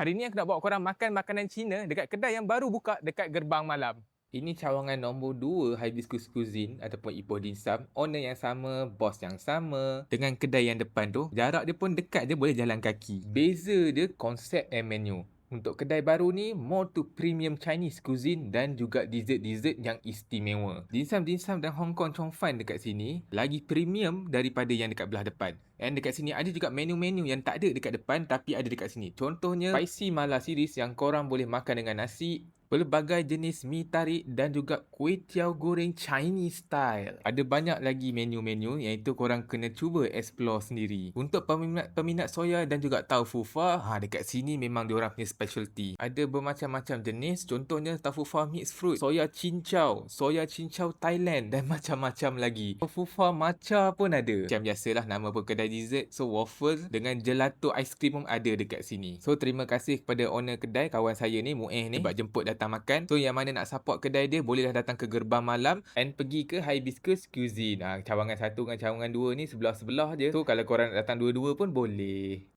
Hari ni aku nak bawa korang makan makanan Cina dekat kedai yang baru buka dekat Gerbang Malam. Ini cawangan nombor 2 Hibiscus Cuisine ataupun Ipoh Dim Sum. Owner yang sama, bos yang sama. Dengan kedai yang depan tu, jarak dia pun dekat je, boleh jalan kaki. Beza dia konsep and menu. Untuk kedai baru ni, more to premium Chinese cuisine dan juga dessert-dessert yang istimewa. Dim sum dan Hong Kong Chong Fan dekat sini lagi premium daripada yang dekat belah depan. And dekat sini ada juga menu-menu yang tak ada dekat depan tapi ada dekat sini. Contohnya spicy mala series yang korang boleh makan dengan nasi, pelbagai jenis mi tarik dan juga kuih tiaw goreng Chinese style. Ada banyak lagi menu-menu yang itu korang kena cuba explore sendiri. Untuk peminat soya dan juga taufu fa, dekat sini memang diorang punya specialty. Ada bermacam-macam jenis, contohnya taufu fa mixed fruit, soya cincau Thailand dan macam-macam lagi. Taufu fa matcha pun ada. Macam biasalah nama pun kedai dessert, so waffle dengan gelato ice cream pun ada dekat sini. So terima kasih kepada owner kedai, kawan saya ni Mu'eh ni, sebab jemput datang makan. So yang mana nak support kedai dia, bolehlah datang ke Gerbang Malam and pergi ke Hibiscus Cuisine. Cawangan 1 dengan cawangan 2 ni sebelah-sebelah je. So kalau korang nak datang dua-dua pun boleh.